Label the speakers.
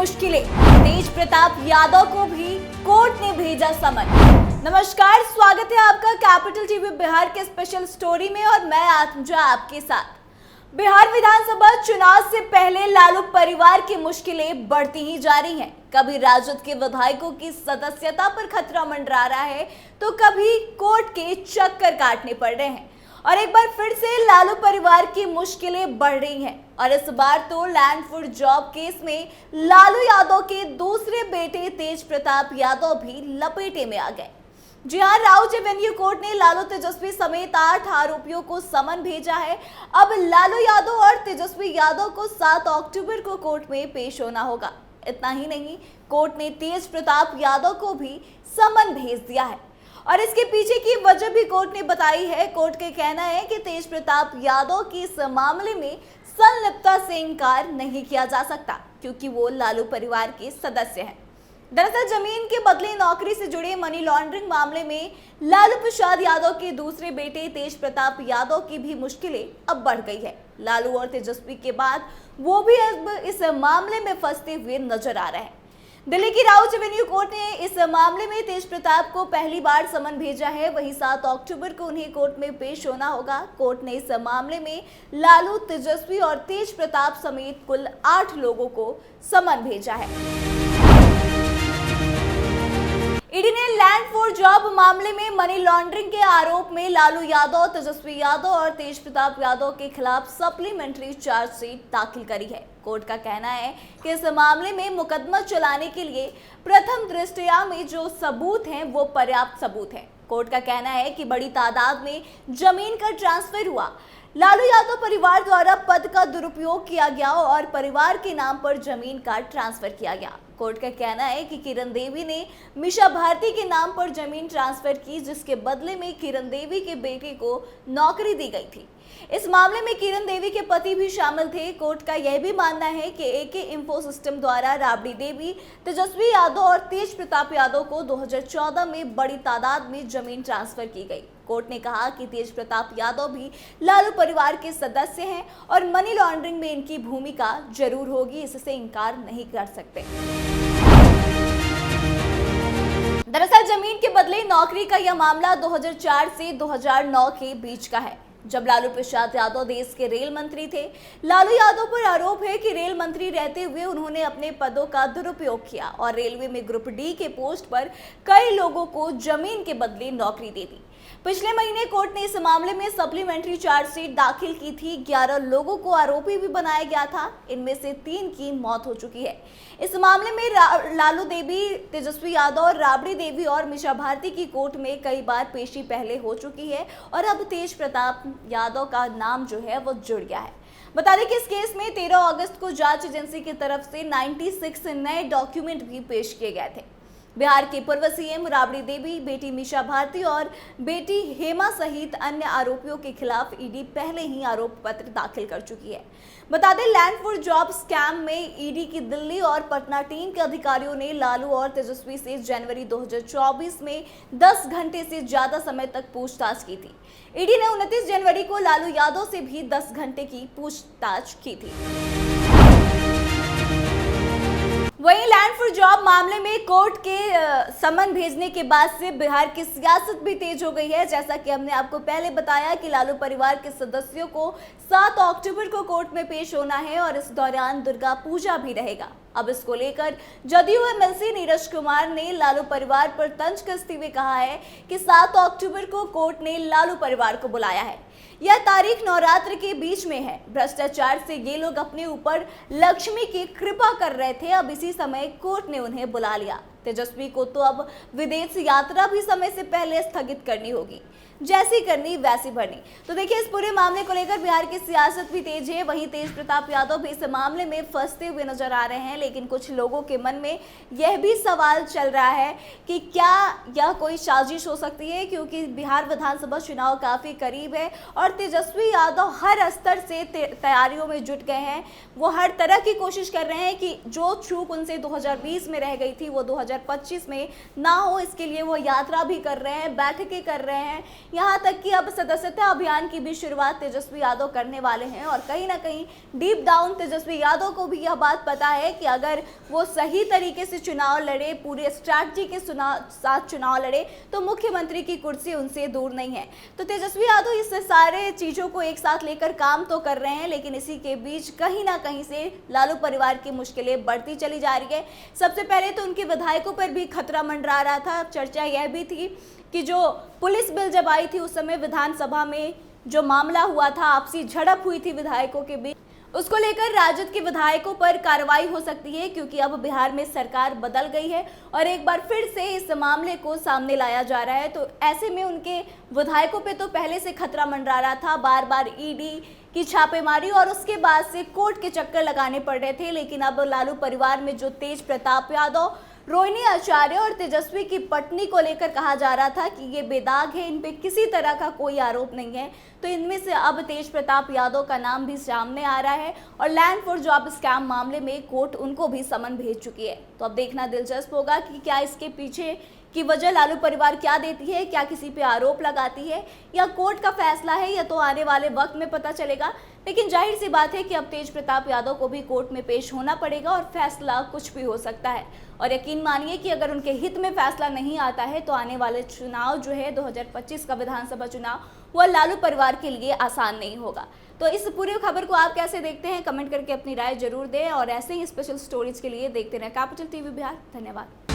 Speaker 1: मुश्किलें, तेज प्रताप यादव को भी कोर्ट ने भेजा समन। नमस्कार, स्वागत है आपका कैपिटल टीवी बिहार के स्पेशल स्टोरी में और मैं आत्मजा आपके साथ। बिहार विधानसभा चुनाव से पहले लालू परिवार की मुश्किलें बढ़ती ही जा रही हैं। कभी राजद के विधायकों की सदस्यता पर खतरा मंडरा रहा है तो कभी कोर्ट के चक्कर काटने पड़ रहे हैं और एक बार फिर से लालू परिवार की मुश्किलें बढ़ रही हैं। और इस बार तो लैंड फॉर जॉब केस में लालू यादव के दूसरे बेटे तेज प्रताप यादव भी लपेटे में आ गए। जी हां, राउज एवेन्यू कोर्ट ने लालू तेजस्वी समेत 8 आरोपियों को समन भेजा है। अब लालू यादव और तेजस्वी यादव को 7 अक्टूबर को कोर्ट में पेश होना होगा। इतना ही नहीं, कोर्ट ने तेज प्रताप यादव को भी समन भेज दिया है और इसके पीछे की वजह भी कोर्ट ने बताई है। कोर्ट का कहना है कि तेज प्रताप यादव की इस मामले में संलिप्तता से इनकार नहीं किया जा सकता क्योंकि वो लालू परिवार के सदस्य हैं। दरअसल जमीन के बदले नौकरी से जुड़े मनी लॉन्ड्रिंग मामले में लालू प्रसाद यादव के दूसरे बेटे तेज प्रताप यादव की भी मुश्किलें अब बढ़ गई है। लालू और तेजस्वी के बाद वो भी अब इस मामले में फंसते हुए नजर आ रहे हैं। दिल्ली की राउज एवेन्यू कोर्ट ने इस मामले में तेज प्रताप को पहली बार समन भेजा है। वहीं 7 अक्टूबर को उन्हें कोर्ट में पेश होना होगा। कोर्ट ने इस मामले में लालू, तेजस्वी और तेज प्रताप समेत कुल 8 लोगों को समन भेजा है। ईडी ने लैंड फॉर जॉब मामले में मनी लॉन्ड्रिंग के आरोप में लालू यादव, तेजस्वी यादव और तेज प्रताप यादव के खिलाफ सप्लीमेंट्री चार्जशीट दाखिल करी है। कोर्ट का कहना है कि इस मामले में मुकदमा चलाने के लिए प्रथम दृष्टया में जो सबूत हैं वो पर्याप्त सबूत हैं। कोर्ट का कहना है कि बड़ी तादाद में जमीन का ट्रांसफर हुआ, लालू यादव परिवार द्वारा पद का दुरुपयोग किया गया और परिवार के नाम पर जमीन का ट्रांसफर किया गया। कोर्ट का कहना है कि किरण देवी ने मीशा भारती के नाम पर जमीन ट्रांसफर की जिसके बदले में किरण देवी के बेटे को नौकरी दी गई थी। इस मामले में किरण देवी के पति भी शामिल थे। कोर्ट का यह भी मानना है कि एके इंफो सिस्टम द्वारा राबड़ी देवी, तेजस्वी यादव और तेज प्रताप यादव को 2014 में बड़ी तादाद में जमीन ट्रांसफर की गई। कोर्ट ने कहा कि तेज प्रताप यादव भी लालू परिवार के सदस्य हैं और मनी लॉन्ड्रिंग में इनकी भूमिका जरूर होगी, इससे इनकार नहीं कर सकते। दरअसल जमीन के बदले नौकरी का यह मामला 2004 से 2009 के बीच का है, जब लालू प्रसाद यादव देश के रेल मंत्री थे। लालू यादव पर आरोप है कि रेल मंत्री रहते हुए उन्होंने अपने पदों का दुरुपयोग किया और रेलवे में ग्रुप डी के पोस्ट पर कई लोगों को जमीन के बदले नौकरी दे दी। पिछले महीने कोर्ट ने इस मामले में सप्लीमेंट्री चार्जशीट दाखिल की थी। 11 लोगों को आरोपी भी बनाया गया था, इनमें से 3 की मौत हो चुकी है। इस मामले में लालू देवी, तेजस्वी यादव, राबड़ी देवी और मीशा भारती की कोर्ट में कई बार पेशी पहले हो चुकी है और अब तेज प्रताप यादव का नाम जो है वो जुड़ गया है। बता दें कि इस केस में 13 अगस्त को जांच एजेंसी की तरफ से 96 नए डॉक्यूमेंट भी पेश किए गए थे। बिहार के पूर्व सीएम राबड़ी देवी, बेटी मीशा भारती और बेटी हेमा सहित अन्य आरोपियों के खिलाफ ईडी पहले ही आरोप पत्र दाखिल कर चुकी है। बता दें, लैंड फॉर जॉब स्कैम में ईडी की दिल्ली और पटना टीम के अधिकारियों ने लालू और तेजस्वी से जनवरी 2024 में 10 घंटे से ज्यादा समय तक पूछताछ की थी। ईडी ने 29 जनवरी को लालू यादव से भी 10 घंटे की पूछताछ की थी। वहीं लैंड फॉर जॉब मामले में कोर्ट के समन भेजने के बाद से बिहार की सियासत भी तेज हो गई है। जैसा कि हमने आपको पहले बताया कि लालू परिवार के सदस्यों को 7 अक्टूबर को कोर्ट में पेश होना है और इस दौरान दुर्गा पूजा भी रहेगा। अब इसको लेकर जदयू एमएलसी नीरज कुमार ने लालू परिवार पर तंज कसते हुए कहा है कि 7 अक्टूबर को कोर्ट ने लालू परिवार को बुलाया है। यह तारीख नवरात्र के बीच में है। भ्रष्टाचार से ये लोग अपने ऊपर लक्ष्मी की कृपा कर रहे थे, अब इसी समय कोर्ट ने उन्हें बुला लिया। तेजस्वी को तो अब विदेश यात्रा भी समय से पहले स्थगित करनी होगी, जैसी करनी वैसी भरनी। तो देखिए, इस पूरे मामले को लेकर बिहार की सियासत भी तेज है। वहीं तेज प्रताप यादव भी इस मामले में फंसते हुए नजर आ रहे हैं, लेकिन कुछ लोगों के मन में यह भी सवाल चल रहा है कि क्या यह कोई साजिश हो सकती है, क्योंकि बिहार विधानसभा चुनाव काफी करीब है और तेजस्वी यादव हर स्तर से तैयारियों में जुट गए हैं। वो हर तरह की कोशिश कर रहे हैं कि जो चूक उनसे 2020 में रह गई थी वो 2024 2025 में ना हो, इसके लिए वो यात्रा भी कर रहे हैं, बैठकें कर रहे हैं। यहाँ तक कि अब सदस्यता अभियान की भी शुरुआत तेजस्वी यादव करने वाले हैं और कहीं ना कहीं डीप डाउन तेजस्वी यादव को भी यह बात पता है कि अगर वो सही तरीके से चुनाव लड़े, पूरे स्ट्रैटेजी के साथ चुनाव लड़े, तो मुख्यमंत्री की कुर्सी उनसे दूर नहीं है। तो तेजस्वी यादव इस सारे चीजों को एक साथ लेकर काम तो कर रहे हैं, लेकिन इसी के बीच कहीं ना कहीं से लालू परिवार की मुश्किलें बढ़ती चली जा रही है। सबसे पहले तो उनके विधायकों पर भी खतरा मंडरा रहा था। चर्चा यह भी थी कि जो पुलिस बिल जब आई थी उस समय विधानसभा में जो मामला हुआ था, आपसी झड़प हुई थी विधायकों के बीच, उसको लेकर राजद के विधायकों पर कार्रवाई हो सकती है, क्योंकि अब बिहार में सरकार बदल गई है और एक बार फिर से इस मामले को सामने लाया जा रहा है। तो ऐसे में उनके विधायकों पे तो पहले से खतरा मंडरा रहा था, बार बार ईडी की छापेमारी और उसके बाद से कोर्ट के चक्कर लगाने पड़ रहे थे। लेकिन अब लालू परिवार में जो तेज प्रताप यादव, रोहिणी आचार्य और तेजस्वी की पत्नी को लेकर कहा जा रहा था कि ये बेदाग है, इन पे किसी तरह का कोई आरोप नहीं है, तो इनमें से अब तेज प्रताप यादव का नाम भी सामने आ रहा है और लैंड फॉर जॉब स्कैम मामले में कोर्ट उनको भी समन भेज चुकी है। तो अब देखना दिलचस्प होगा कि क्या इसके पीछे की वजह लालू परिवार क्या देती है, क्या किसी पे आरोप लगाती है या कोर्ट का फैसला है, या तो आने वाले वक्त में पता चलेगा। लेकिन जाहिर सी बात है कि अब तेज प्रताप यादव को भी कोर्ट में पेश होना पड़ेगा और फैसला कुछ भी हो सकता है। और यकीन मानिए कि अगर उनके हित में फैसला नहीं आता है तो आने वाले चुनाव जो है 2025 का विधानसभा चुनाव, वह लालू परिवार के लिए आसान नहीं होगा। तो इस पूरी खबर को आप कैसे देखते हैं, कमेंट करके अपनी राय जरूर दें और ऐसे ही स्पेशल स्टोरीज के लिए देखते रहें कैपिटल टीवी बिहार। धन्यवाद।